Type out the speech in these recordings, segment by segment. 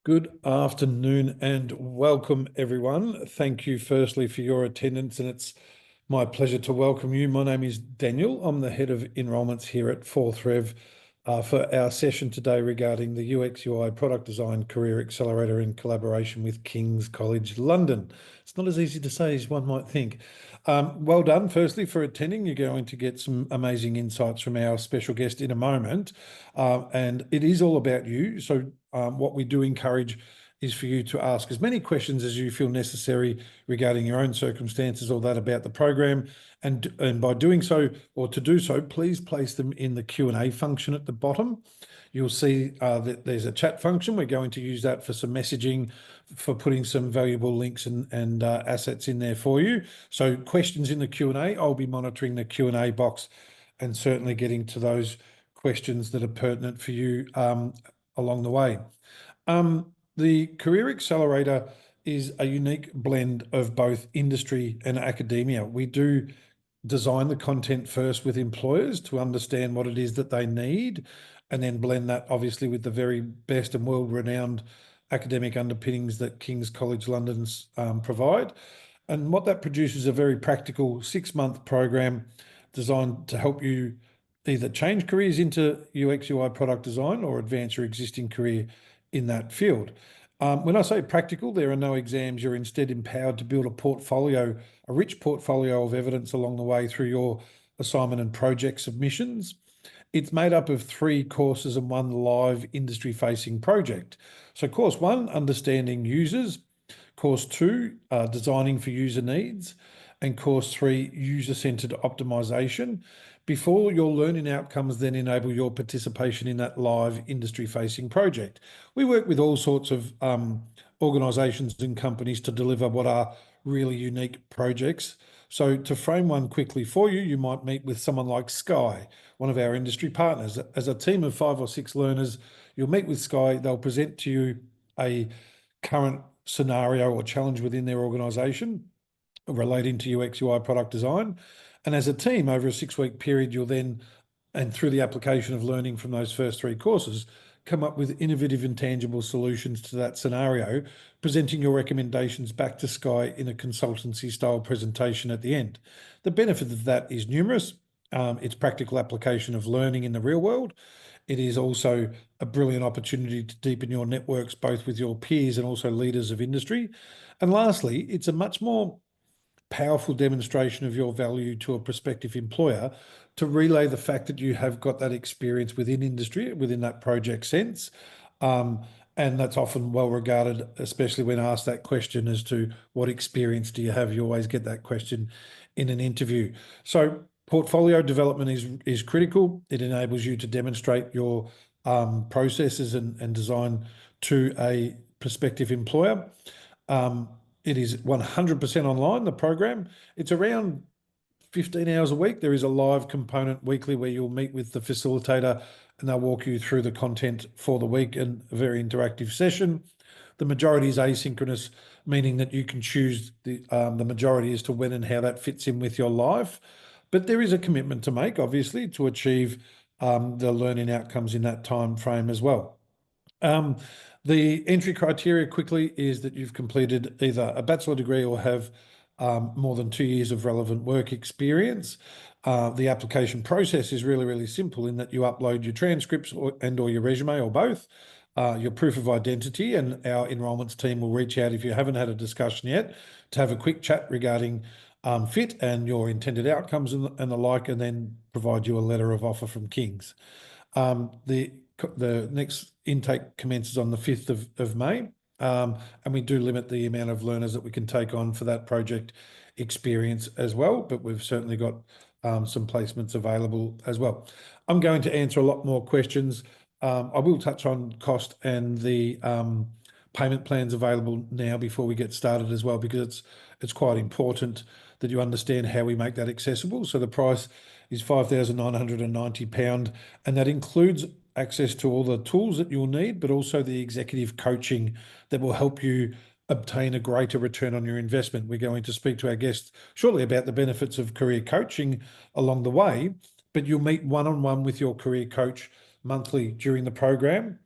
Good afternoon and welcome, everyone. Thank you firstly for your attendance, and it's my pleasure to welcome you. My name is Daniel. I'm the head of enrolments here at Fourth Rev for our session today regarding the UX/UI Product Design Career Accelerator in collaboration with King's College London. It's not as easy to say as one might think. Well done, firstly, for attending. You're going to get some amazing insights from our special guest in a moment. And it is all about you. So what we do encourage is for you to ask as many questions as you feel necessary regarding your own circumstances or that about the program. And by doing so, or to do so, please place them in the Q&A function at the bottom. You'll see that there's a chat function. We're going to use that for some messaging, for putting some valuable links and assets in there for you. So questions in the Q&A, I'll be monitoring the Q&A box and certainly getting to those questions that are pertinent for you along the way. The Career Accelerator is a unique blend of both industry and academia. We do design the content first with employers to understand what it is that they need, and then blend that obviously with the very best and world-renowned academic underpinnings that King's College London's provide. And what that produces is a very practical 6-month program designed to help you either change careers into UX/UI product design or advance your existing career in that field. When I say practical, there are no exams. You're instead empowered to build a rich portfolio of evidence along the way through your assignment and project submissions. It's made up of 3 courses and 1 live industry-facing project. So course 1, understanding users. Course 2, designing for user needs. And course 3, user-centered optimization, before your learning outcomes then enable your participation in that live industry-facing project. We work with all sorts of organisations and companies to deliver what are really unique projects. So to frame one quickly for you, you might meet with someone like Sky, one of our industry partners. As a team of 5 or 6 learners, you'll meet with Sky. They'll present to you a current scenario or challenge within their organisation relating to UX/UI product design. And as a team, over a 6-week period, you'll then, and through the application of learning from those first 3 courses, come up with innovative and tangible solutions to that scenario, presenting your recommendations back to Sky in a consultancy style presentation at the end. The benefit of that is numerous. It's practical application of learning in the real world. It is also a brilliant opportunity to deepen your networks, both with your peers and also leaders of industry. And lastly, it's a much more powerful demonstration of your value to a prospective employer to relay the fact that you have got that experience within industry, within that project sense. And that's often well regarded, especially when asked that question as to what experience do you have? You always get that question in an interview. So portfolio development is critical. It enables you to demonstrate your processes and design to a prospective employer. It is 100% online, the program. It's around 15 hours a week. There is a live component weekly where you'll meet with the facilitator and they'll walk you through the content for the week in a very interactive session. The majority is asynchronous, meaning that you can choose the majority as to when and how that fits in with your life. But there is a commitment to make, obviously, to achieve the learning outcomes in that time frame as well. The entry criteria quickly is that you've completed either a bachelor degree or have more than 2 years of relevant work experience. The application process is really, really simple in that you upload your transcripts or your resume or both, your proof of identity, and our enrolments team will reach out if you haven't had a discussion yet to have a quick chat regarding fit and your intended outcomes and the like, and then provide you a letter of offer from King's. The next intake commences on the 5th of May, and we do limit the amount of learners that we can take on for that project experience as well, but we've certainly got some placements available as well. I'm going to answer a lot more questions. I will touch on cost and the payment plans available now before we get started as well, because it's quite important that you understand how we make that accessible. So the price is £5,990, and that includes access to all the tools that you'll need, but also the executive coaching that will help you obtain a greater return on your investment. We're going to speak to our guests shortly about the benefits of career coaching along the way, but you'll meet one-on-one with your career coach monthly during the program,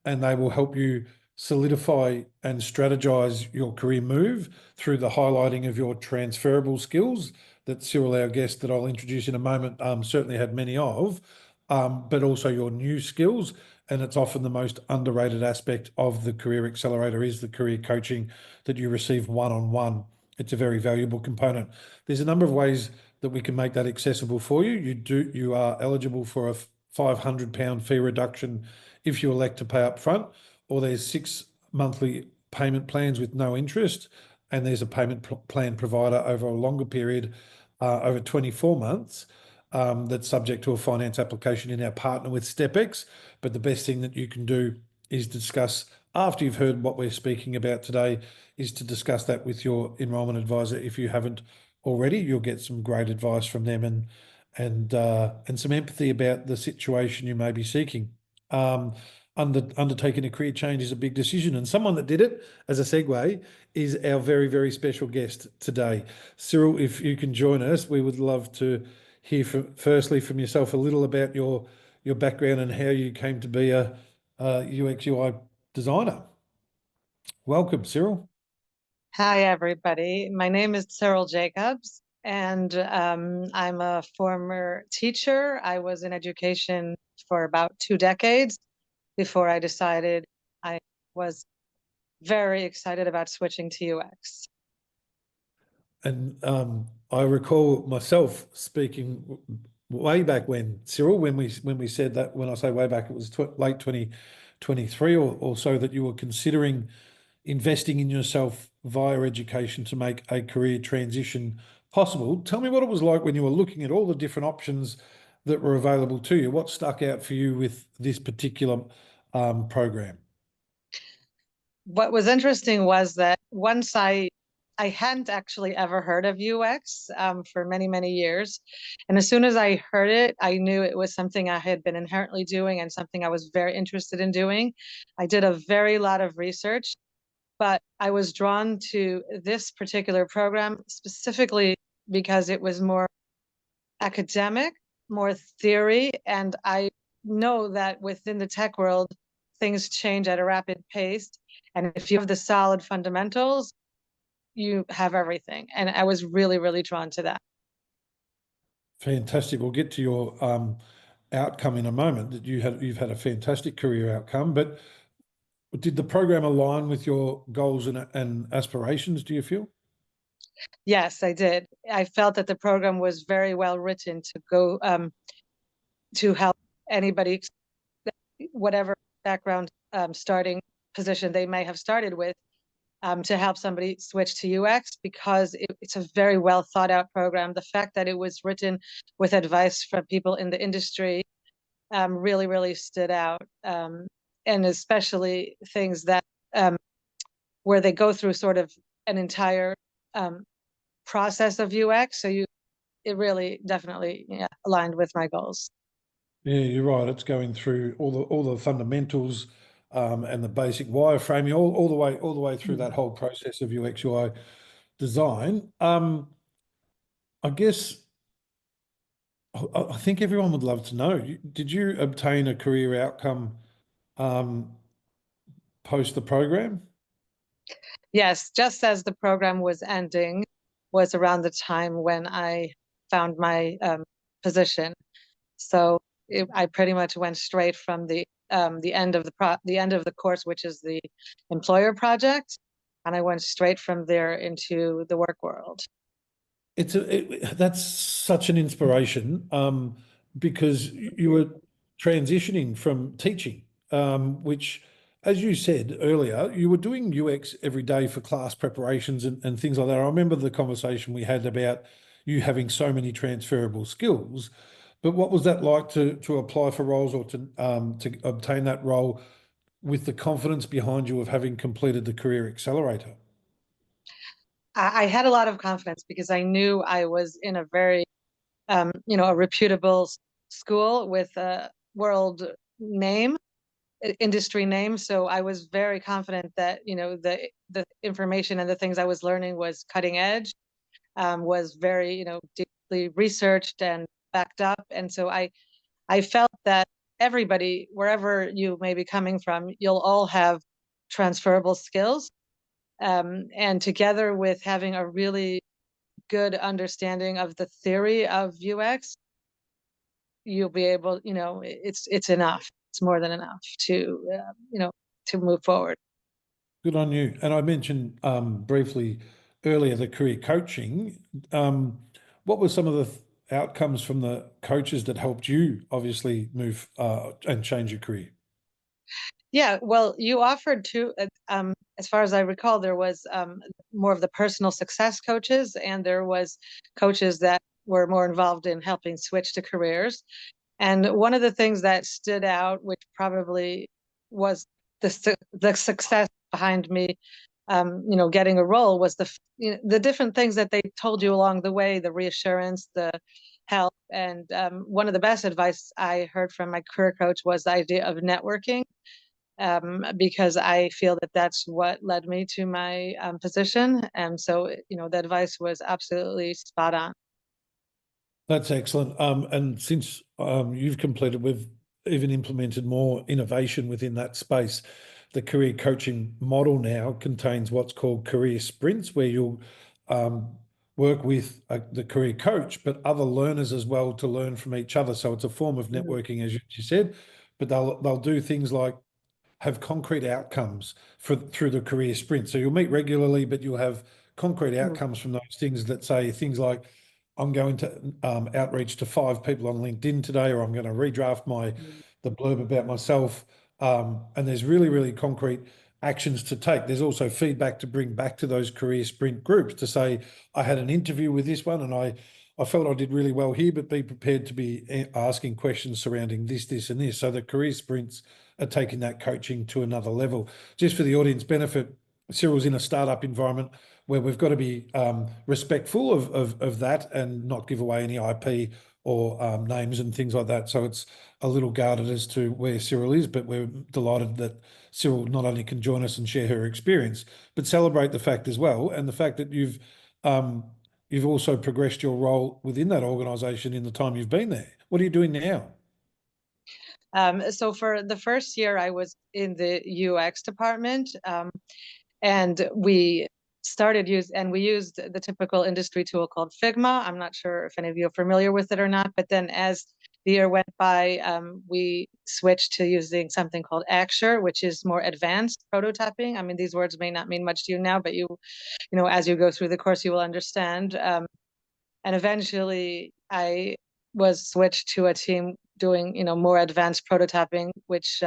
and they will help you solidify and strategize your career move through the highlighting of your transferable skills that Tzirl, our guest that I'll introduce in a moment, certainly had many of, but also your new skills. And it's often the most underrated aspect of the Career Accelerator is the career coaching that you receive one-on-one. It's a very valuable component. There's a number of ways that we can make that accessible for you. You are eligible for a £500 fee reduction if you elect to pay up front, or there's 6 monthly payment plans with no interest, and there's a payment plan provider over a longer period, over 24 months, that's subject to a finance application in our partner with StepX. But the best thing that you can do is discuss, after you've heard what we're speaking about today, is to discuss that with your enrolment advisor. If you haven't already, you'll get some great advice from them and some empathy about the situation you may be seeking. Undertaking a career change is a big decision, and someone that did it, as a segue, is our very, very special guest today. Tzirl, if you can join us, we would love to hear firstly from yourself a little about your background and how you came to be a UX UI designer. Welcome, Tzirl. Hi, everybody. My name is Tzirl Jacobs, and I'm a former teacher. I was in education for about 2 decades before I decided I was very excited about switching to UX. And I recall myself speaking way back when, Tzirl, when we said that, when I say way back, it was late 2023 or so, that you were considering investing in yourself via education to make a career transition possible. Tell me what it was like when you were looking at all the different options that were available to you. What stuck out for you with this particular program? What was interesting was that once I hadn't actually ever heard of UX for many, many years. And as soon as I heard it, I knew it was something I had been inherently doing and something I was very interested in doing. I did a very lot of research, but I was drawn to this particular program specifically because it was more academic, more theory, and I know that within the tech world, things change at a rapid pace. And if you have the solid fundamentals, you have everything. And I was really, really drawn to that. Fantastic. We'll get to your outcome in a moment. That you've had a fantastic career outcome, but did the program align with your goals and aspirations, do you feel? Yes, I did. I felt that the program was very well written to go to help anybody, whatever background starting position they may have started with, to help somebody switch to UX, because it's a very well thought out program. The fact that it was written with advice from people in the industry really, really stood out. And especially things that where they go through sort of an entire process of UX. So it really definitely aligned with my goals. Yeah, you're right. It's going through all the fundamentals and the basic wireframing all the way through that whole process of UX UI design. I guess I think everyone would love to know. Did you obtain a career outcome post the program? Yes, just as the program was ending was around the time when I found my position. So I pretty much went straight from the end of the end of the course, which is the employer project, and I went straight from there into the work world. That's such an inspiration because you were transitioning from teaching, which, as you said earlier, you were doing UX every day for class preparations and things like that. I remember the conversation we had about you having so many transferable skills, but what was that like to apply for roles or to obtain that role with the confidence behind you of having completed the Career Accelerator? I had a lot of confidence because I knew I was in a very a reputable school with a world name, industry name. So I was very confident that the information and the things I was learning was cutting edge, was very deeply researched and backed up. And so I felt that everybody, wherever you may be coming from, you'll all have transferable skills. And together with having a really good understanding of the theory of UX, you'll be able, it's enough. It's more than enough to move forward. Good on you. And I mentioned briefly earlier the career coaching. What were some of the outcomes from the coaches that helped you obviously move and change your career? Yeah, well, you offered two, as far as I recall, there was more of the personal success coaches, and there was coaches that were more involved in helping switch to careers. And one of the things that stood out, which probably was the success behind me, getting a role, was the different things that they told you along the way, the reassurance, the help. And one of the best advice I heard from my career coach was the idea of networking, because I feel that that's what led me to my position. And so, the advice was absolutely spot on. That's excellent. And since you've completed, we've even implemented more innovation within that space. The career coaching model now contains what's called career sprints, where you'll work with the career coach, but other learners as well to learn from each other. So it's a form of networking, as you said, but they'll do things like have concrete outcomes through the career sprint. So you'll meet regularly, but you'll have concrete Mm-hmm. outcomes from those things that say things like, I'm going to outreach to 5 people on LinkedIn today, or I'm going to redraft the blurb about myself. And there's really, really concrete actions to take. There's also feedback to bring back to those career sprint groups to say, I had an interview with this one and I felt I did really well here, but be prepared to be asking questions surrounding this, and this. So the career sprints are taking that coaching to another level. Just for the audience benefit, Tzirl's in a startup environment where we've got to be respectful of that and not give away any IP or names and things like that. So it's a little guarded as to where Tzirl is, but we're delighted that Tzirl not only can join us and share her experience, but celebrate the fact as well, and the fact that you've also progressed your role within that organisation in the time you've been there. What are you doing now? So for the first year, I was in the UX department, and we used the typical industry tool called Figma. I'm not sure if any of you are familiar with it or not, but then as the year went by, we switched to using something called Accelerator, which is more advanced prototyping. I mean, these words may not mean much to you now, but as you go through the course, you will understand. And eventually I was switched to a team doing, more advanced prototyping, which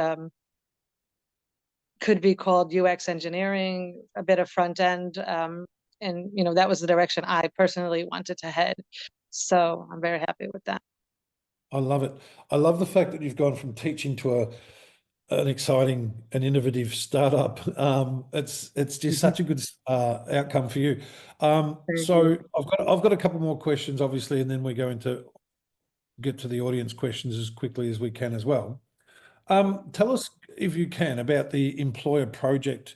could be called UX engineering, a bit of front end. And, that was the direction I personally wanted to head. So I'm very happy with that. I love it. I love the fact that you've gone from teaching to an exciting and innovative startup. It's just such a good outcome for you. Thank So you. I've got a couple more questions, obviously, and then we're going to get to the audience questions as quickly as we can as well. Tell us, if you can, about the employer project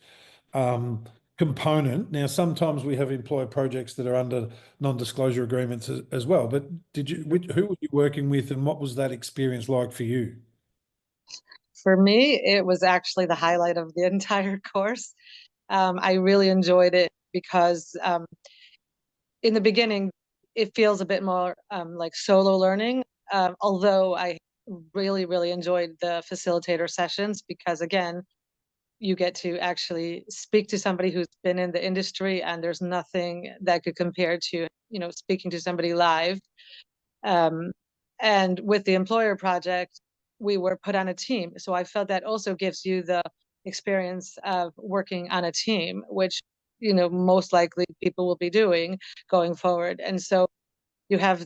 component. Now, sometimes we have employer projects that are under non-disclosure agreements as well. But who were you working with, and what was that experience like for you? For me, it was actually the highlight of the entire course. I really enjoyed it because in the beginning, it feels a bit more like solo learning, although I really, really enjoyed the facilitator sessions because, again, you get to actually speak to somebody who's been in the industry, and there's nothing that could compare to, speaking to somebody live. Um, and with the employer project, we were put on a team. So I felt that also gives you the experience of working on a team, which, most likely people will be doing going forward. And so you have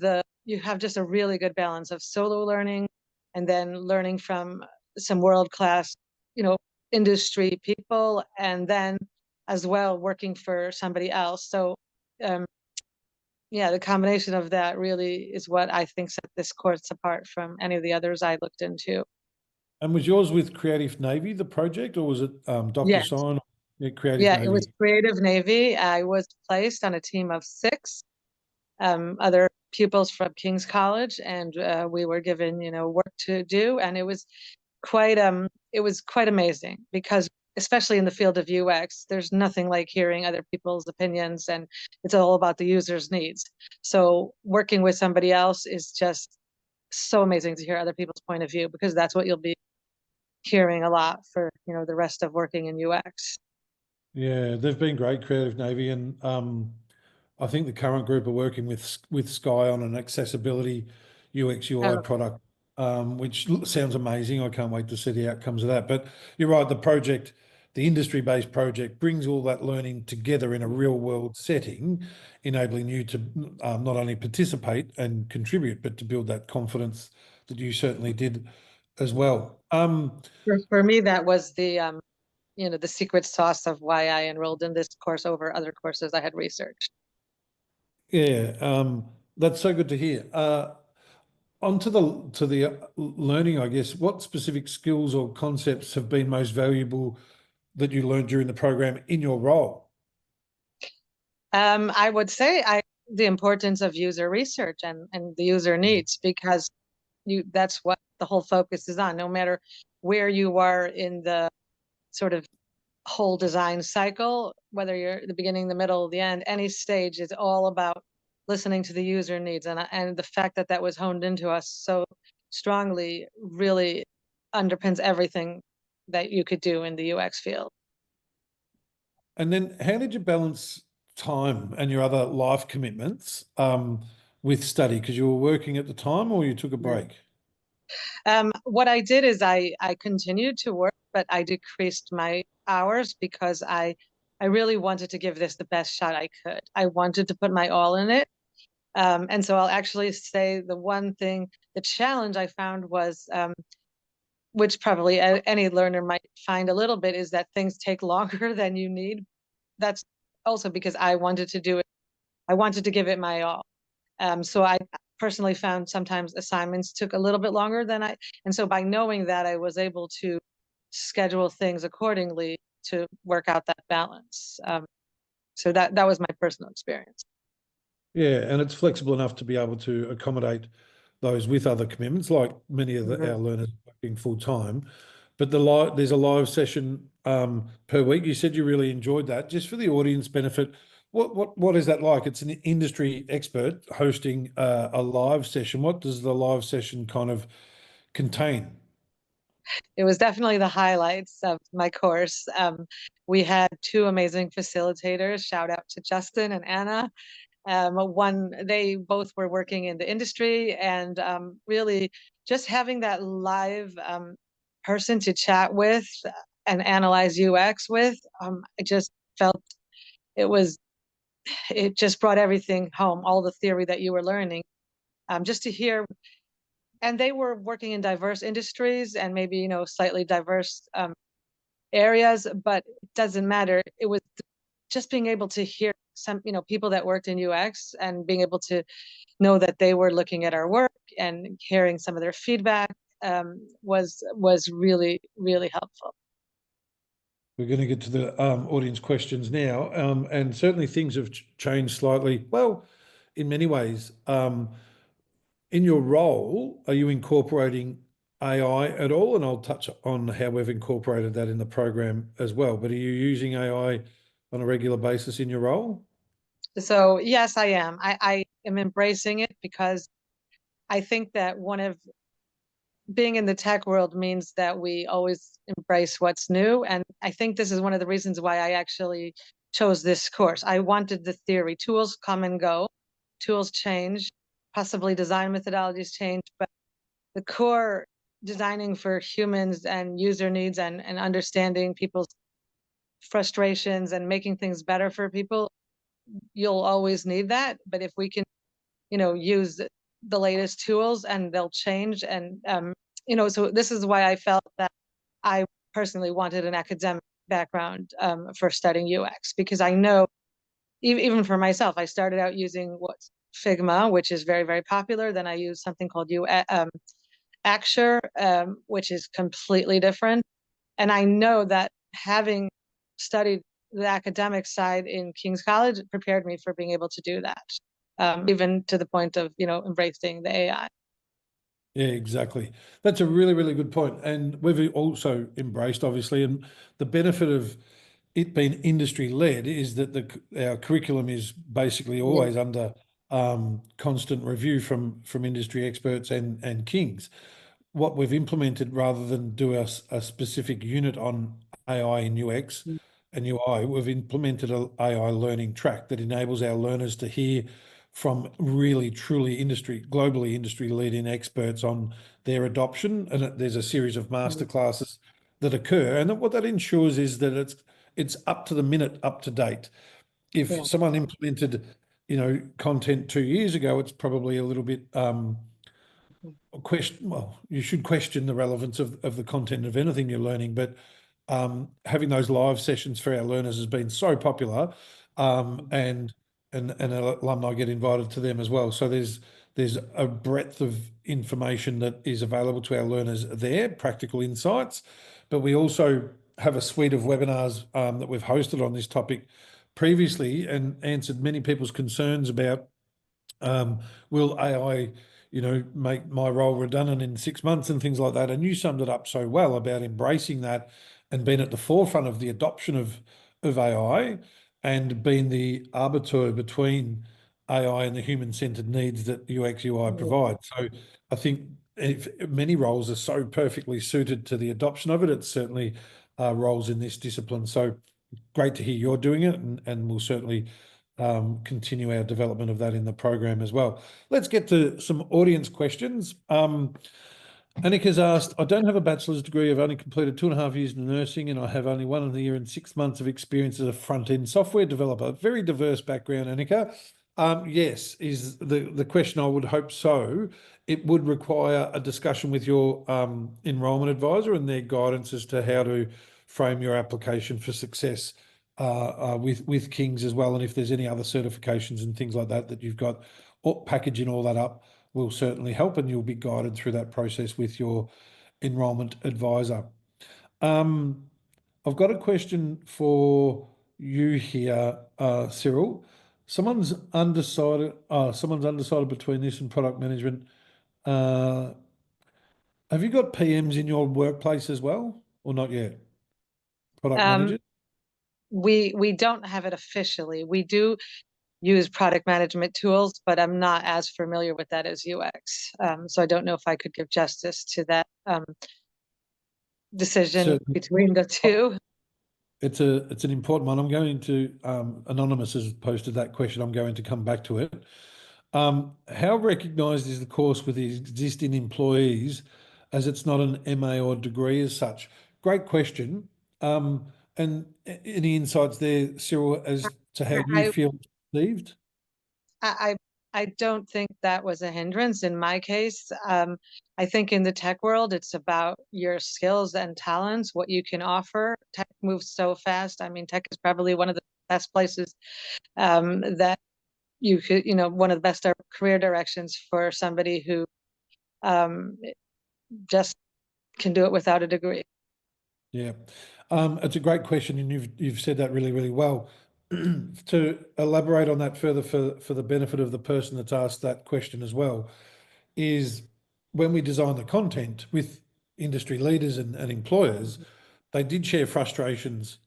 just a really good balance of solo learning and then learning from some world class, you know, industry people, and then as well working for somebody else. So um, yeah, the combination of that really is what I think set this course apart from any of the others I looked into. And was yours with Creative Navy, the project, or was it Yeah, DocuSign? Yeah, Creative yeah, it was Navy. Creative Navy. I was placed on a team of six other pupils from King's College, and we were given, work to do, and it was quite amazing because especially in the field of UX, there's nothing like hearing other people's opinions, and it's all about the user's needs. So working with somebody else is just so amazing to hear other people's point of view, because that's what you'll be hearing a lot for, the rest of working in UX. Yeah, they've been great, Creative Navy, and I think the current group are working with Sky on an accessibility UX UI Oh, product, which sounds amazing. I can't wait to see the outcomes of that. But you're right, the industry-based project brings all that learning together in a real-world setting, enabling you to not only participate and contribute, but to build that confidence that you certainly did as well. for me, that was the secret sauce of why I enrolled in this course over other courses I had researched. Yeah, that's so good to hear. On to the learning, I guess. What specific skills or concepts have been most valuable that you learned during the program in your role? I would say the importance of user research and the user needs, because that's what the whole focus is on. No matter where you are in the sort of whole design cycle, whether you're at the beginning, the middle, the end, any stage is all about listening to the user needs. And the fact that that was honed into us so strongly really underpins everything that you could do in the UX field. And then how did you balance time and your other life commitments with study? Because you were working at the time or you took a break? What I did is I continued to work, but I decreased my hours because I really wanted to give this the best shot I could. I wanted to put my all in it. And so I'll actually say the challenge I found was, which probably any learner might find a little bit, is that things take longer than you need. That's also because I wanted to do it. I wanted to give it my all. So I personally found sometimes assignments took a little bit longer and so by knowing that, I was able to schedule things accordingly to work out that balance. So that was my personal experience. Yeah, and it's flexible enough to be able to accommodate those with other commitments, like many of Mhm. our learners working full time. But there's a live session per week. You said you really enjoyed that. Just for the audience benefit, what is that like? It's an industry expert hosting a live session. What does the live session kind of contain? It was definitely the highlights of my course. We had two amazing facilitators. Shout out to Justin and Anna. They both were working in the industry, and really just having that live person to chat with and analyze UX with. I just felt it was it just brought everything home, all the theory that you were learning, just to hear. And they were working in diverse industries and maybe slightly diverse areas, but it doesn't matter. It was just being able to hear some people that worked in UX and being able to know that they were looking at our work and hearing some of their feedback, was really, really helpful. We're going to get to the audience questions now, and certainly things have changed slightly. Well, in many ways. In your role, are you incorporating AI at all? And I'll touch on how we've incorporated that in the program as well. But are you using AI on a regular basis in your role? So yes, I am. I am embracing it because I think that one of being in the tech world means that we always embrace what's new. And I think this is one of the reasons why I actually chose this course. I wanted the theory. Tools come and go, tools change, possibly design methodologies change, but the core designing for humans and user needs and understanding people's frustrations and making things better for people, you'll always need that. But if we can, use the latest tools and they'll change, and so this is why I felt that I personally wanted an academic background for studying UX, because I know even for myself, I started out using what's Figma, which is very, very popular. Then I used something called Acture, which is completely different. And I know that having studied the academic side in King's College prepared me for being able to do that, even to the point of, embracing the AI. Yeah, exactly. That's a really, really good point. And we've also embraced, obviously, and the benefit of it being industry led is that our curriculum is basically Yeah, always under constant review from industry experts and Kings. What we've implemented, rather than do a specific unit on AI in UX mm, and UI, we've implemented a AI learning track that enables our learners to hear from really truly globally industry leading experts on their adoption. And there's a series of mm, masterclasses that occur. And what that ensures is that it's up to the minute, up to date. If yeah, someone implemented, content 2 years ago, it's probably a little bit mm, question. Well, you should question the relevance of the content of anything you're learning, but having those live sessions for our learners has been so popular, mm, and alumni get invited to them as well. So there's a breadth of information that is available to our learners there, practical insights, but we also have a suite of webinars that we've hosted on this topic previously and answered many people's concerns about um, will AI, make my role redundant in 6 months and things like that? And you summed it up so well about embracing that and being at the forefront of the adoption of AI and being the arbiter between AI and the human-centered needs that UX UI yeah. provide. So I think if many roles are so perfectly suited to the adoption of it, it's certainly roles in this discipline. So great to hear you're doing it, and we'll certainly continue our development of that in the program as well. Let's get to some audience questions. Annika's asked, I don't have a bachelor's degree. I've only completed 2.5 years in nursing, and I have only 1 year and 6 months of experience as a front-end software developer. Very diverse background, Annika. Yes, is the question. I would hope so. It would require a discussion with your enrolment advisor and their guidance as to how to frame your application for success with Kings as well. And if there's any other certifications and things like that that you've got, or packaging all that up will certainly help, and you'll be guided through that process with your enrolment advisor. Um, I've got a question for you here, Tzirl. Someone's undecided between this and product management. Uh, have you got PMs in your workplace as well, or not yet? Product Um, managers? we don't have it officially. We do use product management tools, but I'm not as familiar with that as UX. So I don't know if I could give justice to that decision Certainly. between the two. It's an important one. I'm going to Anonymous has posted that question. I'm going to come back to it. How recognised is the course with the existing employees, as it's not an MA or degree as such? Great question. And any insights there, Cyril, as to how you I, feel perceived? I I don't think that was a hindrance in my case. I think in the tech world, it's about your skills and talents, what you can offer. Tech moves so fast. I mean, tech is probably one of the best places that you could, one of the best career directions for somebody who um, just can do it without a degree. Yeah, it's a great question, and you've said that really, really well. To elaborate on that further for the benefit of the person that's asked that question as well, is when we design the content with industry leaders and employers, they did share frustrations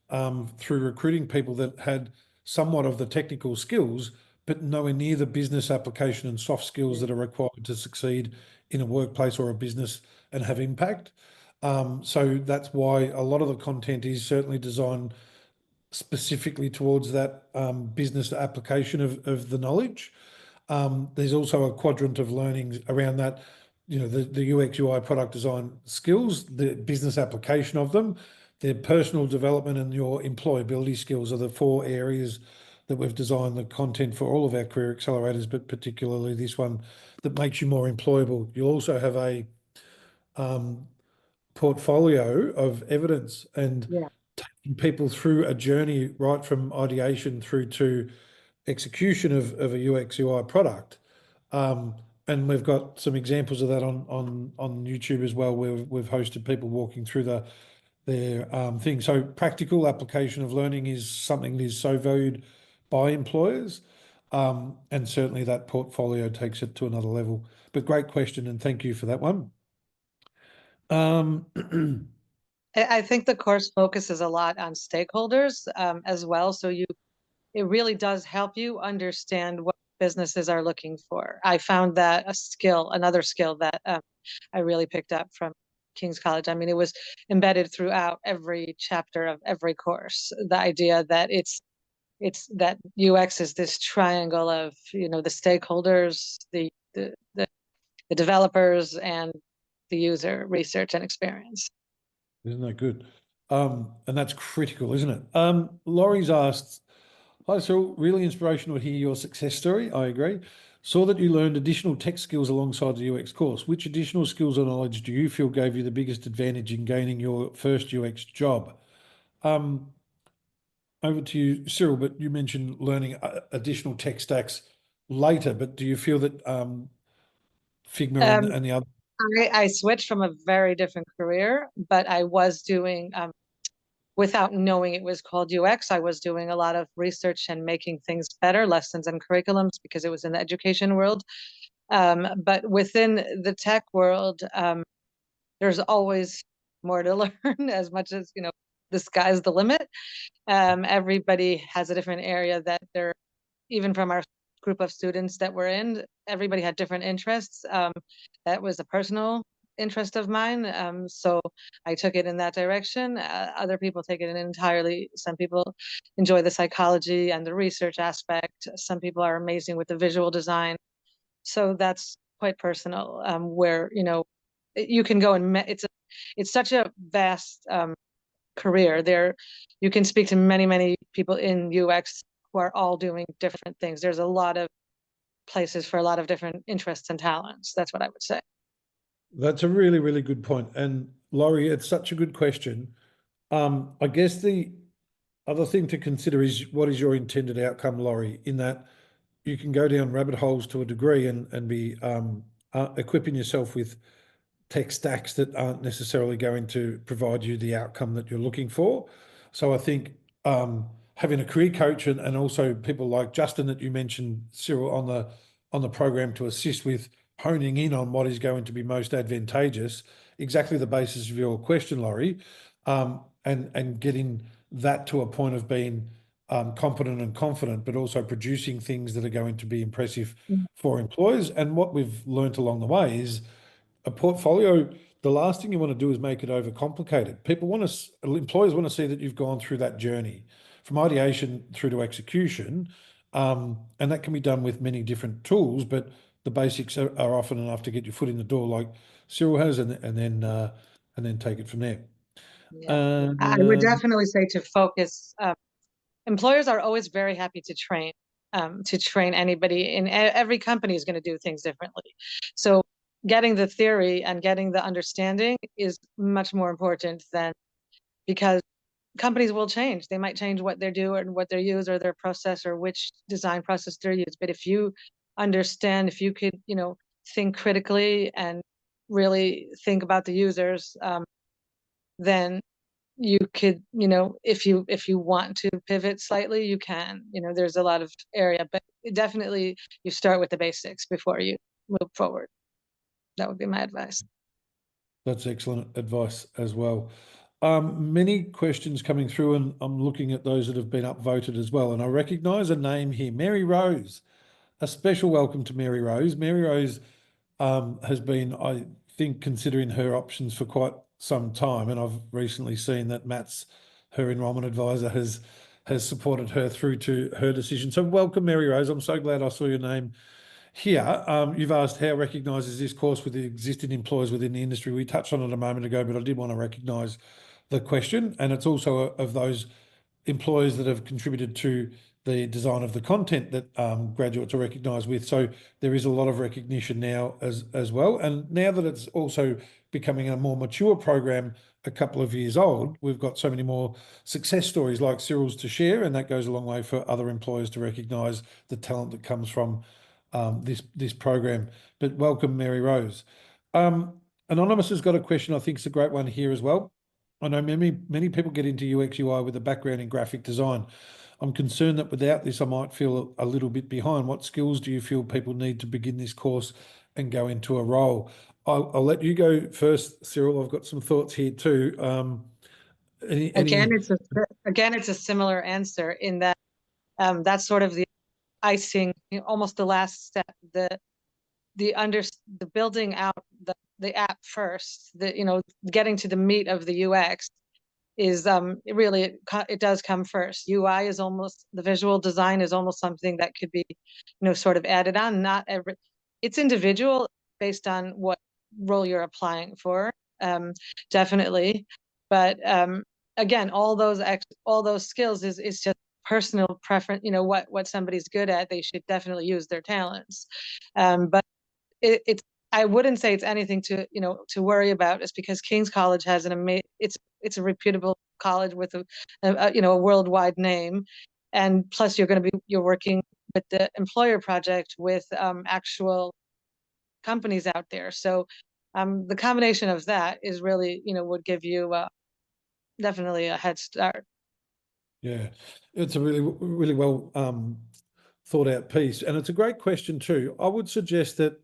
through recruiting people that had somewhat of the technical skills, but nowhere near the business application and soft skills Yeah. that are required to succeed in a workplace or a business and have impact. So that's why a lot of the content is certainly designed specifically towards that business application of the knowledge. There's also a quadrant of learnings around that, the UX UI product design skills, the business application of them, their personal development and your employability skills are the four areas that we've designed the content for all of our career accelerators, but particularly this one that makes you more employable. You'll also have a um, portfolio of evidence and Yeah. taking people through a journey right from ideation through to execution of a UX UI product. Um, and we've got some examples of that on YouTube as well, where we've hosted people walking through their thing. So practical application of learning is something that is so valued by employers. And certainly that portfolio takes it to another level. But great question, and thank you for that one. I think the course focuses a lot on stakeholders as well. So it really does help you understand what businesses are looking for. I found that another skill that I really picked up from King's College. I mean, it was embedded throughout every chapter of every course. The idea that it's that UX is this triangle of, the stakeholders, the developers, and the user research and experience. Isn't that good? And that's critical, isn't it? Laurie's asked, hi, Tzirl, really inspirational to hear your success story. I agree. Saw that you learned additional tech skills alongside the UX course. Which additional skills or knowledge do you feel gave you the biggest advantage in gaining your first UX job? Over to you, Tzirl, but you mentioned learning additional tech stacks later, but do you feel that Figma Um, and the other? I switched from a very different career, but I was doing, without knowing it was called UX, I was doing a lot of research and making things better, lessons and curriculums, because it was in the education world. But within the tech world, there's always more to learn, as much as, the sky's the limit. Everybody has a different area that they're, even from our group of students that we're in, everybody had different interests. That was a personal interest of mine. So I took it in that direction. Other people take it in entirely. Some people enjoy the psychology and the research aspect. Some people are amazing with the visual design. So that's quite personal, where, you can go and it's such a vast career there. You can speak to many, many people in UX who are all doing different things. There's a lot of places for a lot of different interests and talents. That's what I would say. That's a really, really good point. And Laurie, it's such a good question. I guess the other thing to consider is what is your intended outcome, Laurie, in that you can go down rabbit holes to a degree and be equipping yourself with tech stacks that aren't necessarily going to provide you the outcome that you're looking for. So I think having a career coach and also people like Justin that you mentioned, Tzirl, on the program to assist with honing in on what is going to be most advantageous, exactly the basis of your question, Laurie, and getting that to a point of being competent and confident, but also producing things that are going to be impressive for employers. And what we've learnt along the way is a portfolio, the last thing you want to do is make it overcomplicated. Employers want to see that you've gone through that journey from ideation through to execution. And that can be done with many different tools, but the basics are often enough to get your foot in the door, like Tzirl has, and then take it from there. Yeah. I would Um, definitely say to focus. Employers are always very happy to train anybody. In every company is going to do things differently. So getting the theory and getting the understanding is much more important than, because companies will change. They might change what they do and what they use or their process or which design process they're used. But if you understand, if you could, think critically and really think about the users, then you could, if you want to pivot slightly, you can. There's a lot of area, but definitely you start with the basics before you move forward. That would be my advice. that's excellent advice as well. Many questions coming through, and I'm looking at those that have been upvoted as well. And I recognise a name here, Mary Rose. A special welcome to Mary Rose. Mary Rose has been, I think, considering her options for quite some time, and I've recently seen that Matt's, her enrolment advisor, has supported her through to her decision. So welcome, Mary Rose. I'm so glad I saw your name here. You've asked how recognises this course with the existing employers within the industry. We touched on it a moment ago, but I did want to recognise the question, and it's also of those employers that have contributed to the design of the content that graduates are recognised with. So there is a lot of recognition now as well. And now that it's also becoming a more mature program, a couple of years old, we've got so many more success stories like Tzirl's to share, and that goes a long way for other employers to recognise the talent that comes from this program. But welcome, Mary Rose. Anonymous has got a question. I think it's a great one here as well. I know many people get into UX UI with a background in graphic design. I'm concerned that without this, I might feel a little bit behind. What skills do you feel people need to begin this course and go into a role? I'll let you go first, Tzirl. I've got some thoughts here too. Again, Any it's a similar answer in that that's sort of the icing, almost the last step, the under the building out the app first, getting to the meat of the UX is it does come first. UI is almost the visual design is almost something that could be, sort of added on. Not every It's individual based on what role you're applying for, definitely. But again, all those skills is just personal preference. What somebody's good at, they should definitely use their talents. But it's I wouldn't say it's anything to worry about. It's because King's College has it's a reputable college with a worldwide name, and plus you're working with the employer project with actual companies out there. So the combination of that is really would give you definitely a head start. Yeah, it's a really well thought out piece, and it's a great question too. I would suggest that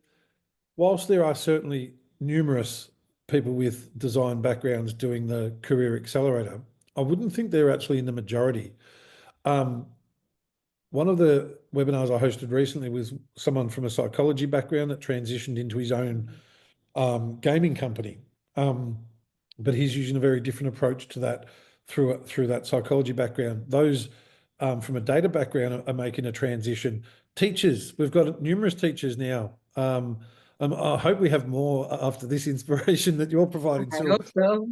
whilst there are certainly numerous people with design backgrounds doing the Career Accelerator, I wouldn't think they're actually in the majority. Um, One of the webinars I hosted recently was someone from a psychology background that transitioned into his own gaming company. But he's using a very different approach to that through that psychology background. Those from a data background are making a transition. Teachers, we've got numerous teachers now. I hope we have more after this inspiration that you're providing, I Tzirl. hope so.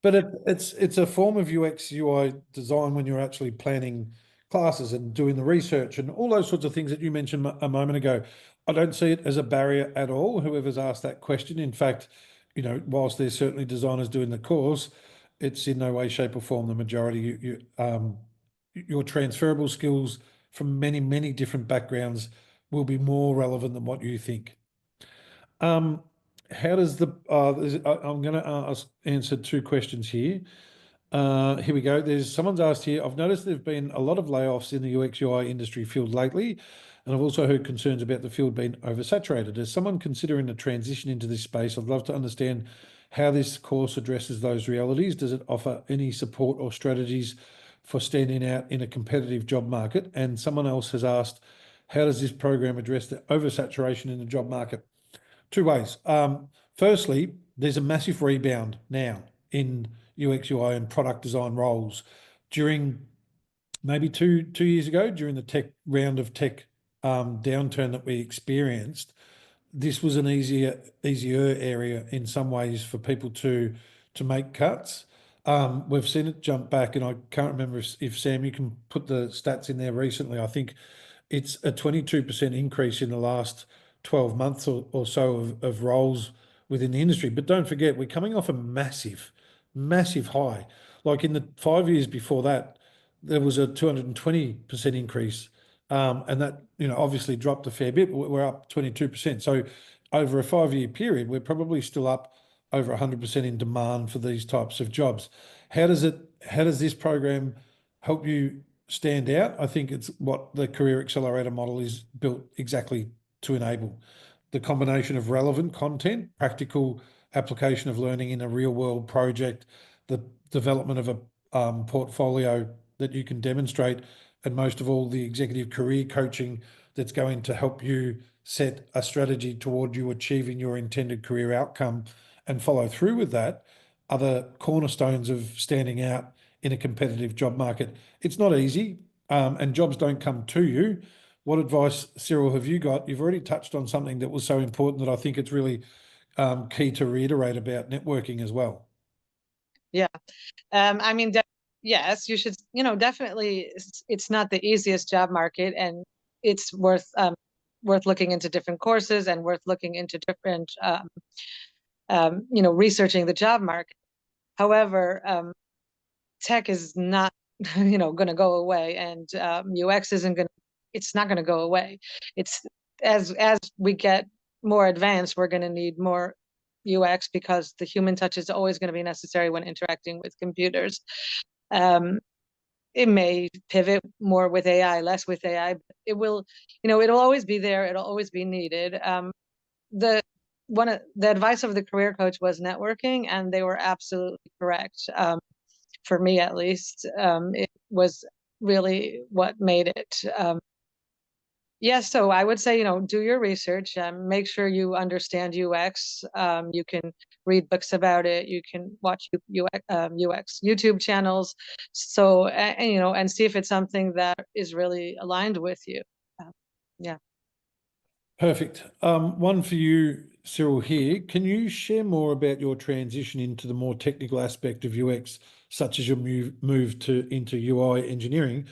But it's a form of UX UI design when you're actually planning classes and doing the research and all those sorts of things that you mentioned a moment ago. I don't see it as a barrier at all. Whoever's asked that question, in fact, whilst there's certainly designers doing the course, it's in no way, shape, or form the majority. Your transferable skills from many, many different backgrounds will be more relevant than what you think. How does I'm going to answer two questions here. Here we go. Someone's asked here, I've noticed there've been a lot of layoffs in the UX UI industry field lately, and I've also heard concerns about the field being oversaturated. As someone considering a transition into this space, I'd love to understand how this course addresses those realities. Does it offer any support or strategies for standing out in a competitive job market? And someone else has asked, how does this program address the oversaturation in the job market? Two ways. Firstly, there's a massive rebound now in UX UI and product design roles. During maybe two years ago, during the tech round of tech downturn that we experienced, this was an easier area in some ways for people to make cuts. We've seen it jump back, and I can't remember if Sam, you can put the stats in there recently. I think it's a 22% increase in the last 12 months or so of roles within the industry. But don't forget, we're coming off a massive, massive high. Like in the 5 years before that, there was a 220% increase. And that, obviously dropped a fair bit, but we're up 22%. So over a 5-year period, we're probably still up over 100% in demand for these types of jobs. How does this program help you stand out? I think it's what the Career Accelerator model is built exactly to enable: the combination of relevant content, practical application of learning in a real world project, the development of a portfolio that you can demonstrate, and most of all, the executive career coaching that's going to help you set a strategy toward you achieving your intended career outcome and follow through with that, are the cornerstones of standing out in a competitive job market. It's not easy, and jobs don't come to you. What advice, Tzirl, have you got? You've already touched on something that was so important that I think it's really key to reiterate about networking as well. Yeah. I mean, yes, you should, definitely, it's not the easiest job market, and it's worth looking into different courses and worth looking into different, researching the job market. However, tech is not, going to go away, and UX it's not going to go away. It's as we get more advanced, we're going to need more UX because the human touch is always going to be necessary when interacting with computers. Um, it may pivot more with AI, less with AI, but it will, it'll always be there. It'll always be needed. The the advice of the career coach was networking, and they were absolutely correct. For me, at least, it was really what made it. Yes, so I would say, do your research, make sure you understand UX. You can read books about it. You can watch UX YouTube channels. So, and see if it's something that is really aligned with you. Yeah. Perfect. One for you, Tzirl, here. Can you share more about your transition into the more technical aspect of UX, such as your move into UI engineering?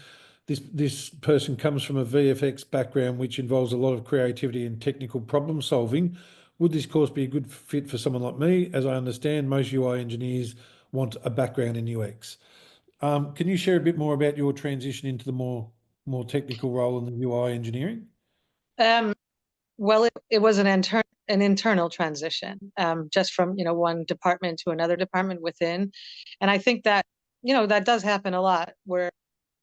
This person comes from a VFX background, which involves a lot of creativity and technical problem solving. Would this course be a good fit for someone like me? As I understand, most UI engineers want a background in UX. Can you share a bit more about your transition into the more technical role in the UI engineering? Um, well, it was an internal transition, just from, one department to another department within. And I think that, that does happen a lot, where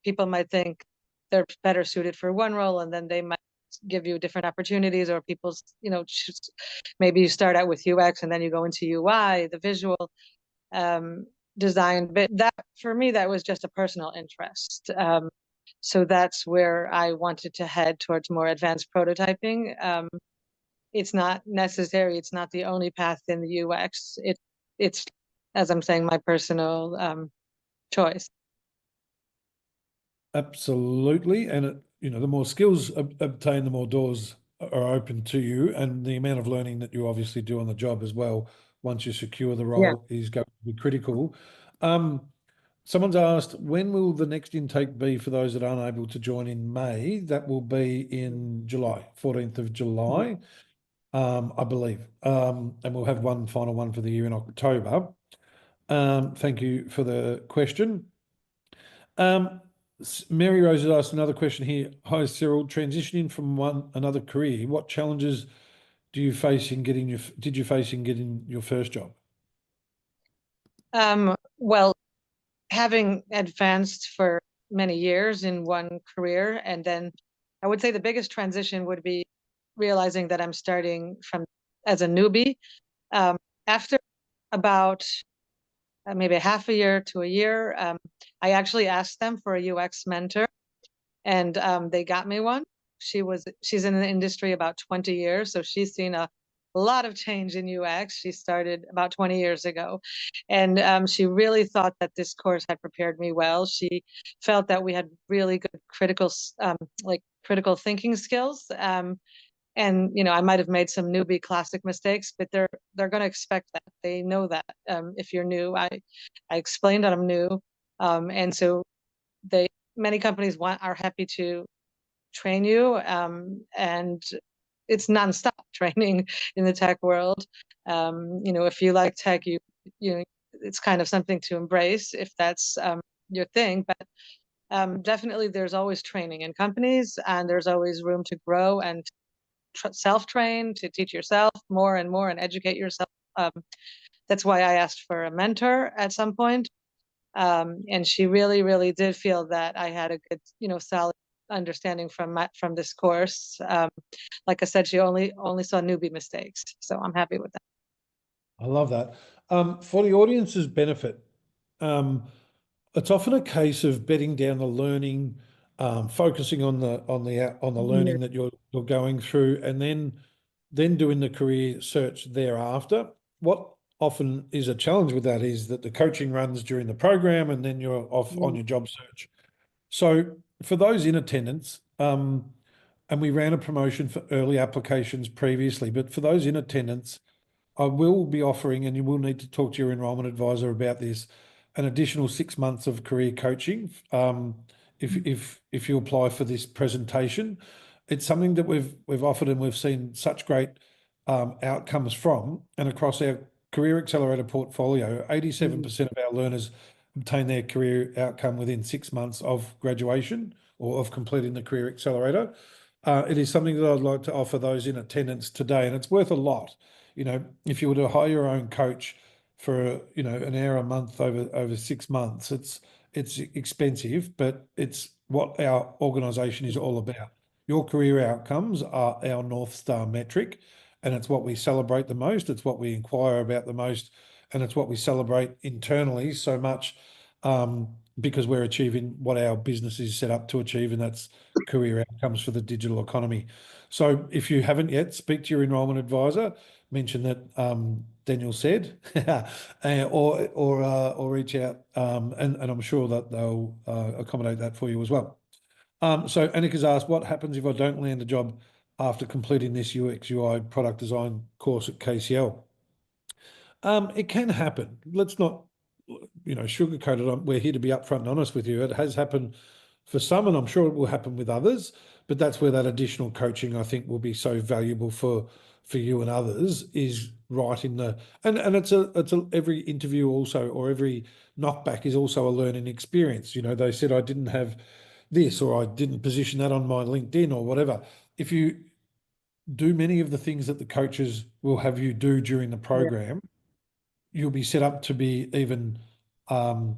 people might think they're better suited for one role, and then they might give you different opportunities, or people's, maybe you start out with UX and then you go into UI, the visual um, design. But that, for me, that was just a personal interest. So that's where I wanted to head towards more advanced prototyping. It's not necessary. It's not the only path in the UX. It's, as I'm saying, my personal choice. Absolutely. And the more skills obtained, the more doors are open to you, and the amount of learning that you obviously do on the job as well, once you secure the Yeah. role, is going to be critical. Um, Someone's asked, when will the next intake be for those that aren't able to join in May? That will be in July, 14th of July, I believe. And we'll have one final one for the year in October. Thank you for the question. Mary Rose has asked another question here. Hi, Tzirl. Transitioning from another career, what challenges did you face in getting your first job? Well, having advanced for many years in one career, and then I would say the biggest transition would be realizing that I'm starting from as a newbie. After about maybe half a year to a year, I actually asked them for a UX mentor, and they got me one. She's in the industry about 20 years, so she's seen a lot of change in UX. She started about 20 years ago, and she really thought that this course had prepared me well. She felt that we had really good critical thinking skills. And I might have made some newbie classic mistakes, but they're going to expect that. They know that. If you're new, I explained that I'm new, and so they many companies are happy to train you, and it's nonstop training in the tech world. If you like tech, it's kind of something to embrace if that's your thing. But definitely, there's always training in companies, and there's always room to grow and self-train, to teach yourself more and more and educate yourself. That's why I asked for a mentor at some point. And she really, really did feel that I had a good, solid understanding from this course. Like I said, she only saw newbie mistakes, so I'm happy with that. I love that. For the audience's benefit, it's often a case of bedding down the learning, focusing on the learning that you're going through, and then doing the career search thereafter. What often is a challenge with that is that the coaching runs during the program, and then you're off on your job search. So for those in attendance, and we ran a promotion for early applications previously, but for those in attendance, I will be offering, and you will need to talk to your enrolment advisor about this, an additional 6 months of career coaching. If you apply for this presentation, it's something that we've offered and we've seen such great outcomes from, and across our Career Accelerator portfolio, 87% of our learners obtain their career outcome within 6 months of graduation or of completing the Career Accelerator. It is something that I'd like to offer those in attendance today, and it's worth a lot. If you were to hire your own coach for an hour a month over 6 months, it's expensive, but it's what our organisation is all about. Your career outcomes are our North Star metric, and it's what we celebrate the most. It's what we inquire about the most, and it's what we celebrate internally so much, because we're achieving what our business is set up to achieve, and that's career outcomes for the digital economy. So if you haven't yet, speak to your enrolment advisor, mention that Daniel said, or reach out, and I'm sure that they'll accommodate that for you as well. So Annika's asked, what happens if I don't land a job after completing this UX UI product design course at KCL? It can happen. Let's not, sugarcoat it. We're here to be upfront and honest with you. It has happened for some, and I'm sure it will happen with others. But that's where that additional coaching, I think, will be so valuable for you and others. Is right in the and it's every interview also, or every knockback is also a learning experience. They said I didn't have this, or I didn't position that on my LinkedIn, or whatever. If you do many of the things that the coaches will have you do during the Yeah. program, you'll be set up to be even, I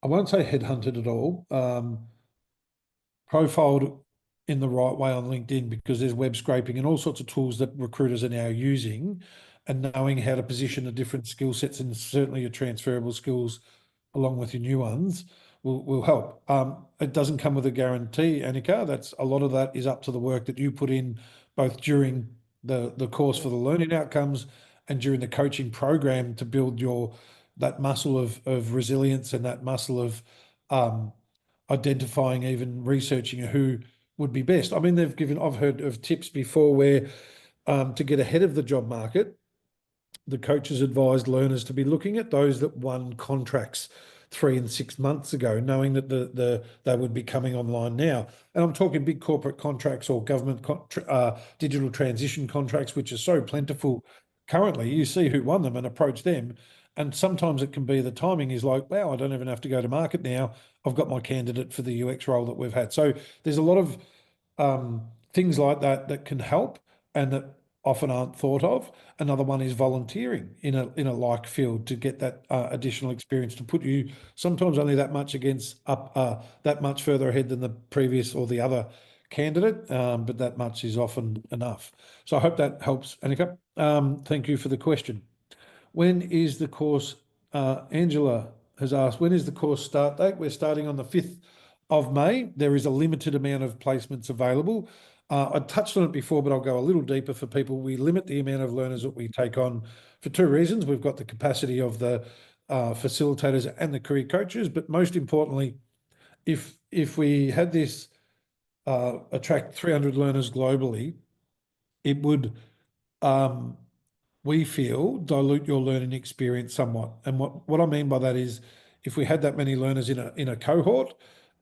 won't say headhunted at all, profiled in the right way on LinkedIn, because there's web scraping and all sorts of tools that recruiters are now using, and knowing how to position the different skill sets, and certainly your transferable skills along with your new ones will help. It doesn't come with a guarantee, Annika. That's a lot of that is up to the work that you put in, both during the course for the learning outcomes and during the coaching program, to build that muscle of resilience, and that muscle of identifying, even researching who would be best. I mean, I've heard of tips before where, to get ahead of the job market, the coaches advised learners to be looking at those that won contracts 3 and 6 months ago, knowing that they would be coming online now. And I'm talking big corporate contracts, or government digital transition contracts, which are so plentiful currently. You see who won them and approach them. And sometimes it can be the timing is like, wow, I don't even have to go to market now. I've got my candidate for the UX role that we've had. So there's a lot of things like that can help, and that often aren't thought of. Another one is volunteering in a like field, to get that additional experience, to put you sometimes only that much that much further ahead than the previous or the other candidate, but that much is often enough. So I hope that helps, Annika. Thank you for the question. When is the course? Angela has asked, when is the course start date? We're starting on the 5th of May. There is a limited amount of placements available. I touched on it before, but I'll go a little deeper for people. We limit the amount of learners that we take on for 2 reasons. We've got the capacity of the facilitators and the career coaches, but most importantly, if we had this attract 300 learners globally, it would, we feel, dilute your learning experience somewhat. And what I mean by that is, if we had that many learners in a cohort,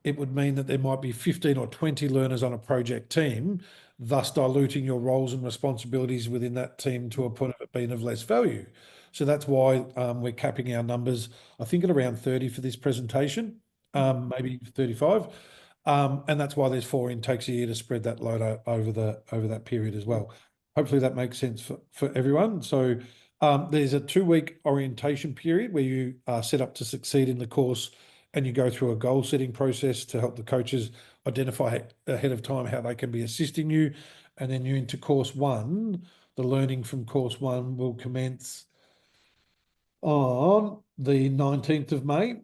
it would mean that there might be 15 or 20 learners on a project team, thus diluting your roles and responsibilities within that team to a point of it being of less value. So that's why we're capping our numbers, I think, at around 30 for this presentation, maybe 35. And that's why there's 4 intakes a year, to spread that load over that period as well. Hopefully that makes sense for everyone. So there's a 2-week orientation period where you are set up to succeed in the course, and you go through a goal setting process to help the coaches identify ahead of time how they can be assisting you. And then you're into course 1. The learning from course 1 will commence on the 19th of May.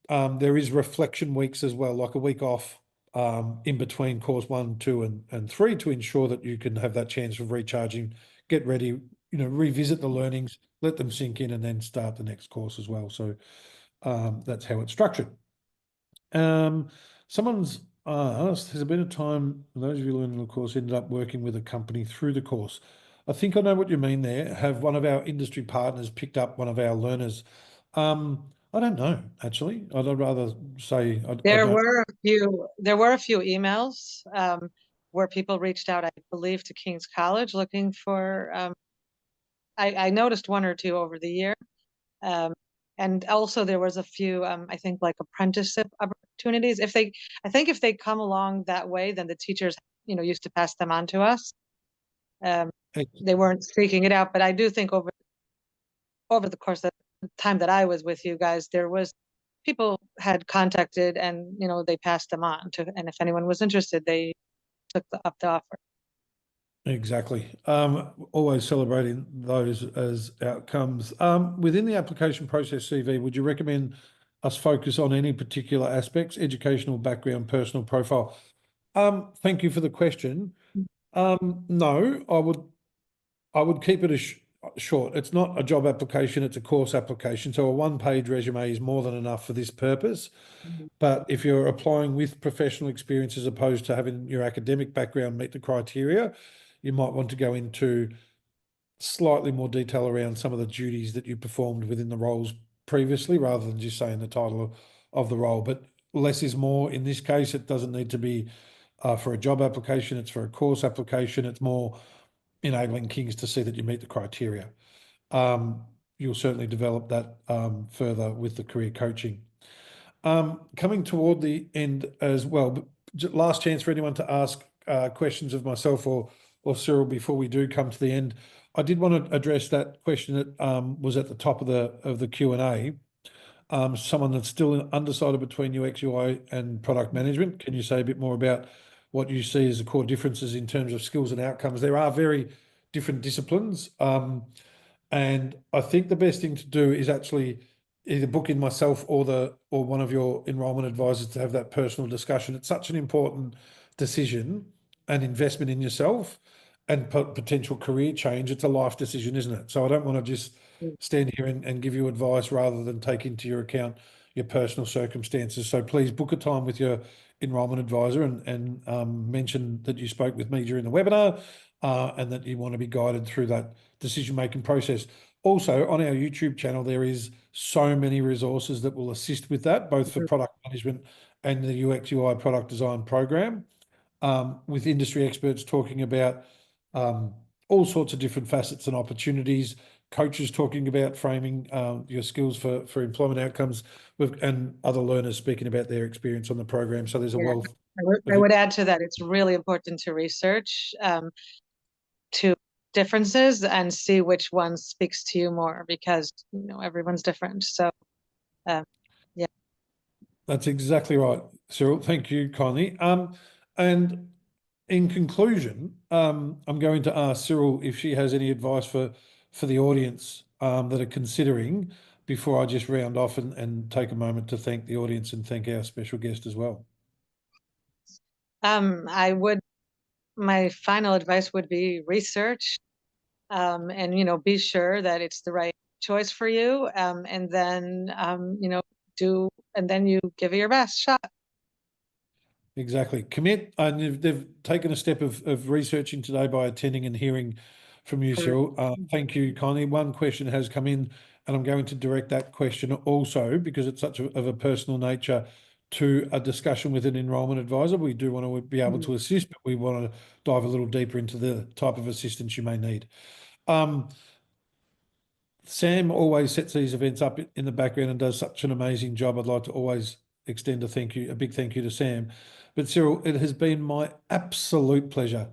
There is reflection weeks as well, like a week off in between course 1, 2, and 3, to ensure that you can have that chance of recharging, get ready, revisit the learnings, let them sink in, and then start the next course as well. So that's how it's structured. Someone's asked, has there been a time those of you learning the course ended up working with a company through the course? I think I know what you mean there. Have one of our industry partners picked up one of our learners? I don't know, actually. I'd rather say I There don't. were a few emails where people reached out, I believe, to King's College looking for. I noticed 1 or 2 over the year, and also there was a few, I think, like apprenticeship opportunities. I think if they come along that way, then the teachers, used to pass them on to us. They weren't seeking it out, but I do think over the course of the time that I was with you guys, there was people had contacted, and they passed them on to, and if anyone was interested, they took up the offer. Exactly. Always celebrating those as outcomes. Within the application process CV, would you recommend us focus on any particular aspects, educational background, personal profile? Thank you for the question. No, I would keep it as short. It's not a job application, it's a course application. So a one-page resume is more than enough for this purpose. But if you're applying with professional experience as opposed to having your academic background meet the criteria, you might want to go into slightly more detail around some of the duties that you performed within the roles previously, rather than just saying the title of the role. But less is more in this case. It doesn't need to be for a job application, it's for a course application. It's more enabling Kings to see that you meet the criteria. You'll certainly develop that further with the career coaching. Coming toward the end as well, but last chance for anyone to ask questions of myself or Tzirl before we do come to the end. I did want to address that question that was at the top of the Q&A. Someone that's still undecided between UX, UI, and product management. Can you say a bit more about what you see as the core differences in terms of skills and outcomes? There are very different disciplines. And I think the best thing to do is actually either book in myself or one of your enrolment advisors to have that personal discussion. It's such an important decision and investment in yourself and potential career change. It's a life decision, isn't it? So I don't want to just stand here and give you advice rather than take into your account your personal circumstances. So please book a time with your enrolment advisor and mention that you spoke with me during the webinar and that you want to be guided through that decision-making process. Also, on our YouTube channel, there is so many resources that will assist with that, both for product management and the UX UI product design program, with industry experts talking about all sorts of different facets and opportunities, coaches talking about framing your skills for employment outcomes, and other learners speaking about their experience on the program. So there's a wealth. I would add to that, it's really important to research to differences and see which one speaks to you more, because everyone's different. So yeah. That's exactly right, Tzirl. Thank you kindly. And in conclusion, I'm going to ask Tzirl if she has any advice for the audience that are considering, before I just round off and take a moment to thank the audience and thank our special guest as well. My final advice would be research, and be sure that it's the right choice for you, and then and then you give it your best shot. Exactly. Commit. And they've taken a step of researching today by attending and hearing from you, Tzirl. Thank you kindly. One question has come in, and I'm going to direct that question also, because it's such of a personal nature, to a discussion with an enrolment advisor. We do want to be able to assist, but we want to dive a little deeper into the type of assistance you may need. Sam always sets these events up in the background and does such an amazing job. I'd like to always extend a big thank you to Sam. But Tzirl, it has been my absolute pleasure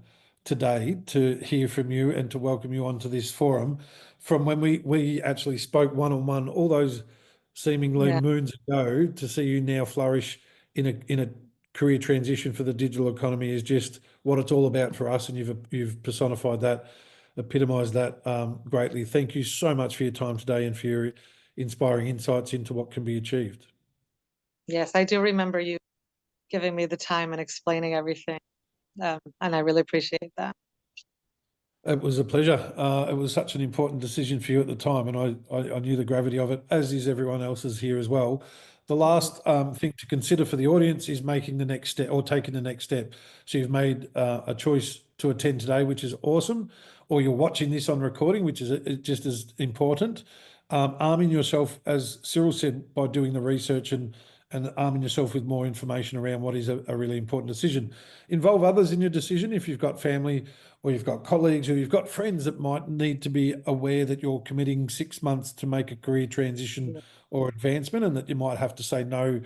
today to hear from you and to welcome you onto this forum. From when we actually spoke one-on-one all those seemingly moons ago, to see you now flourish in a career transition for the digital economy is just what it's all about for us, and you've personified that, epitomised that greatly. Thank you so much for your time today and for your inspiring insights into what can be achieved. Yes, I do remember you giving me the time and explaining everything, and I really appreciate that. It was a pleasure. It was such an important decision for you at the time, and I knew the gravity of it, as is everyone else's here as well. The last thing to consider for the audience is making the next step, or taking the next step. So you've made a choice to attend today, which is awesome, or you're watching this on recording, which is just as important. Arming yourself, as Tzirl said, by doing the research and arming yourself with more information around what is a really important decision. Involve others in your decision. If you've got family or you've got colleagues or you've got friends that might need to be aware that you're committing 6 months to make a career transition or advancement, and that you might have to say no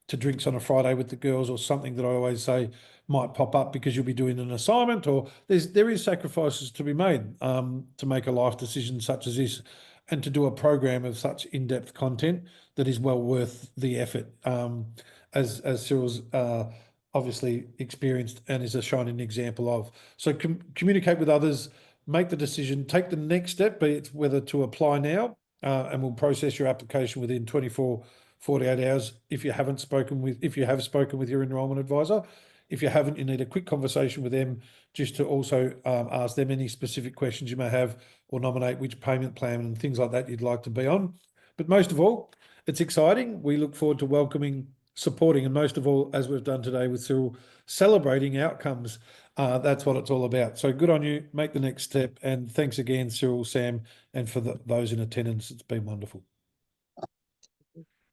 to drinks on a Friday with the girls, or something that I always say might pop up because you'll be doing an assignment, or there is sacrifices to be made to make a life decision such as this. and to do a program of such in-depth content that is well worth the effort, as Cyril's obviously experienced and is a shining example of. So communicate with others, make the decision, take the next step, be it whether to apply now, and we'll process your application within 24, 48 hours. If you have spoken with your enrolment advisor. If you haven't, you need a quick conversation with them just to also ask them any specific questions you may have, or nominate which payment plan and things like that you'd like to be on. But most of all, it's exciting. We look forward to welcoming, supporting, and most of all, as we've done today with Tzirl, celebrating outcomes. That's what it's all about. So good on you. Make the next step. And thanks again, Tzirl, Sam, and for those in attendance. It's been wonderful.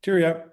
Cheerio.